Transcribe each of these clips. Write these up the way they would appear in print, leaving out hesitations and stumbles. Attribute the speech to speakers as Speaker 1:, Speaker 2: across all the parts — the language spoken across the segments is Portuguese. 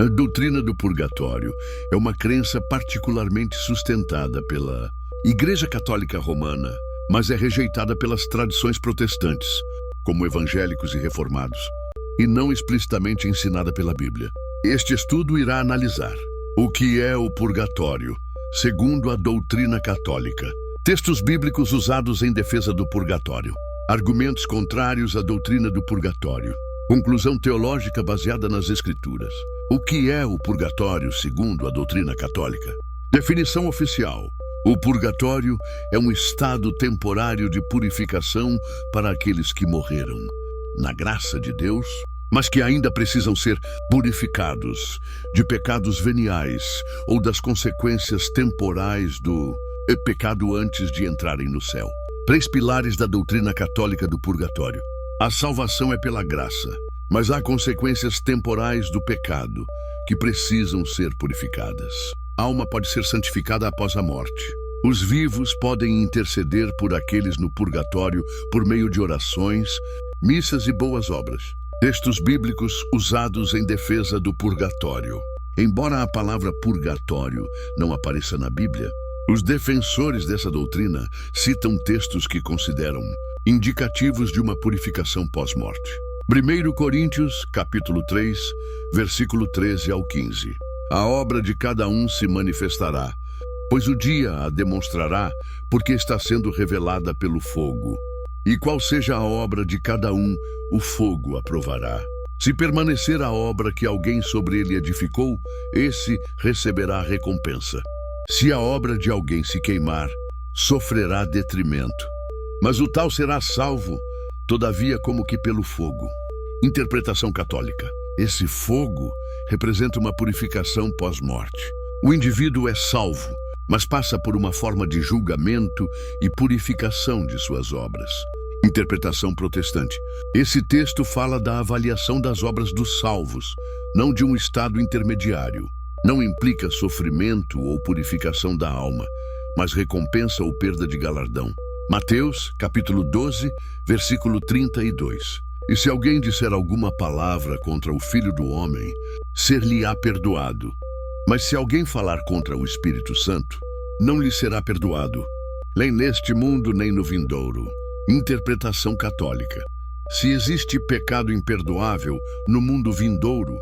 Speaker 1: A doutrina do purgatório é uma crença particularmente sustentada pela Igreja Católica Romana, mas é rejeitada pelas tradições protestantes, como evangélicos e reformados, e não explicitamente ensinada pela Bíblia. Este estudo irá analisar o que é o purgatório, segundo a doutrina católica, textos bíblicos usados em defesa do purgatório, argumentos contrários à doutrina do purgatório, conclusão teológica baseada nas Escrituras. O que é o purgatório segundo a doutrina católica? Definição oficial. O purgatório é um estado temporário de purificação para aqueles que morreram na graça de Deus, mas que ainda precisam ser purificados de pecados veniais ou das consequências temporais do pecado antes de entrarem no céu. 3 pilares da doutrina católica do purgatório. A salvação é pela graça, mas há consequências temporais do pecado que precisam ser purificadas. A alma pode ser santificada após a morte. Os vivos podem interceder por aqueles no purgatório por meio de orações, missas e boas obras. Textos bíblicos usados em defesa do purgatório. Embora a palavra purgatório não apareça na Bíblia, os defensores dessa doutrina citam textos que consideram indicativos de uma purificação pós-morte. 1 Coríntios, capítulo 3, versículo 13 ao 15. A obra de cada um se manifestará, pois o dia a demonstrará, porque está sendo revelada pelo fogo. E qual seja a obra de cada um, o fogo a provará. Se permanecer a obra que alguém sobre ele edificou, esse receberá recompensa. Se a obra de alguém se queimar, sofrerá detrimento. Mas o tal será salvo, todavia como que pelo fogo. Interpretação católica. Esse fogo representa uma purificação pós-morte. O indivíduo é salvo, mas passa por uma forma de julgamento e purificação de suas obras. Interpretação protestante. Esse texto fala da avaliação das obras dos salvos, não de um estado intermediário. Não implica sofrimento ou purificação da alma, mas recompensa ou perda de galardão. Mateus, capítulo 12, versículo 32. E se alguém disser alguma palavra contra o Filho do Homem, ser-lhe-á perdoado. Mas se alguém falar contra o Espírito Santo, não lhe será perdoado, nem neste mundo, nem no vindouro. Interpretação católica. Se existe pecado imperdoável no mundo vindouro,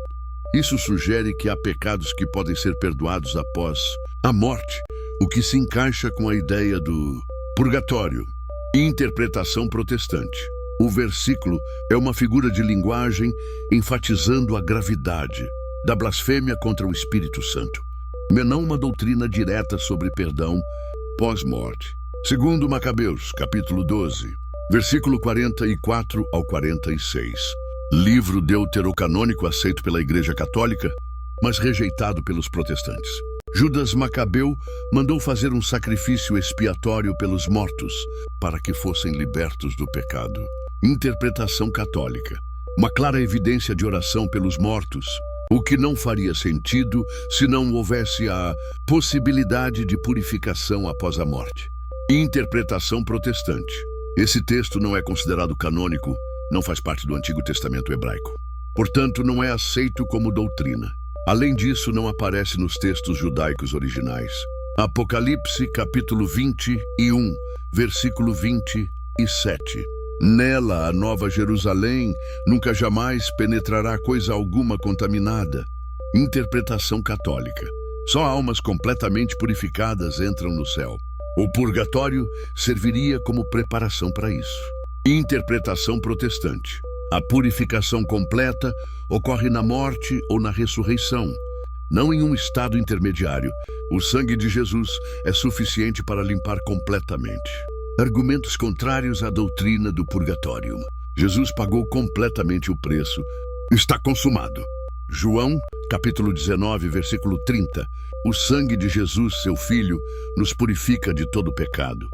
Speaker 1: isso sugere que há pecados que podem ser perdoados após a morte, o que se encaixa com a ideia do purgatório. Interpretação protestante. O versículo é uma figura de linguagem enfatizando a gravidade da blasfêmia contra o Espírito Santo, mas não uma doutrina direta sobre perdão pós-morte. Segundo Macabeus, capítulo 12, versículo 44 ao 46. Livro deuterocanônico aceito pela Igreja Católica, mas rejeitado pelos protestantes. Judas Macabeu mandou fazer um sacrifício expiatório pelos mortos, para que fossem libertos do pecado. Interpretação católica. Uma clara evidência de oração pelos mortos, o que não faria sentido se não houvesse a possibilidade de purificação após a morte. Interpretação protestante. Esse texto não é considerado canônico, não faz parte do Antigo Testamento hebraico. Portanto, não é aceito como doutrina. Além disso, não aparece nos textos judaicos originais. Apocalipse, capítulo 21, versículo 27. Nela, a Nova Jerusalém nunca jamais penetrará coisa alguma contaminada. Interpretação católica. Só almas completamente purificadas entram no céu. O purgatório serviria como preparação para isso. Interpretação protestante. A purificação completa ocorre na morte ou na ressurreição, não em um estado intermediário. O sangue de Jesus é suficiente para limpar completamente. Argumentos contrários à doutrina do purgatório. Jesus pagou completamente o preço. Está consumado. João, capítulo 19, versículo 30. O sangue de Jesus, seu Filho, nos purifica de todo pecado.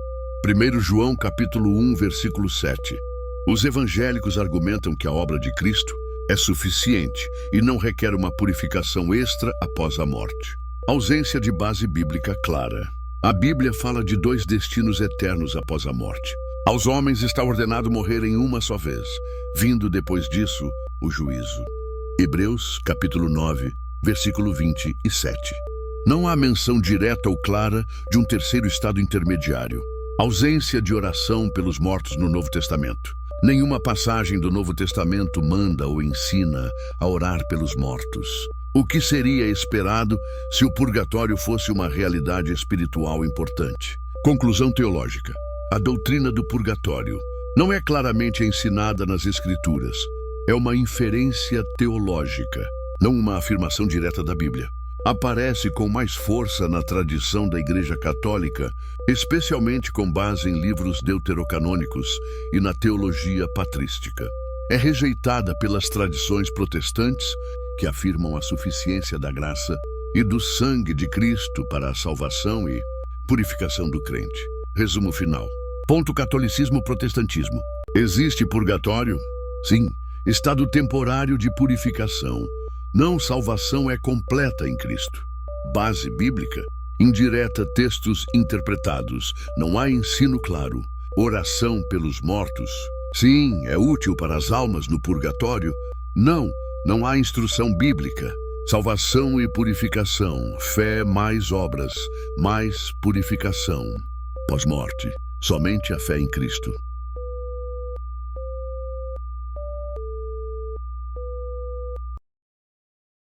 Speaker 1: 1 João, capítulo 1, versículo 7. Os evangélicos argumentam que a obra de Cristo é suficiente e não requer uma purificação extra após a morte. Ausência de base bíblica clara. A Bíblia fala de 2 destinos eternos após a morte. Aos homens está ordenado morrer em uma só vez, vindo depois disso o juízo. Hebreus, capítulo 9, versículo 27. Não há menção direta ou clara de um terceiro estado intermediário. Ausência de oração pelos mortos no Novo Testamento. Nenhuma passagem do Novo Testamento manda ou ensina a orar pelos mortos. O que seria esperado se o purgatório fosse uma realidade espiritual importante? Conclusão teológica. A doutrina do purgatório não é claramente ensinada nas Escrituras. É uma inferência teológica, não uma afirmação direta da Bíblia. Aparece com mais força na tradição da Igreja Católica, especialmente com base em livros deuterocanônicos e na teologia patrística. É rejeitada pelas tradições protestantes, que afirmam a suficiência da graça e do sangue de Cristo para a salvação e purificação do crente. Resumo final. Ponto: catolicismo, protestantismo. Existe purgatório? Sim. Estado temporário de purificação. Não, salvação é completa em Cristo. Base bíblica? Indireta, textos interpretados. Não há ensino claro. Oração pelos mortos? Sim, é útil para as almas no purgatório. Não, não há instrução bíblica. Salvação e purificação. Fé mais obras, mais purificação. Pós-morte, somente a fé em Cristo.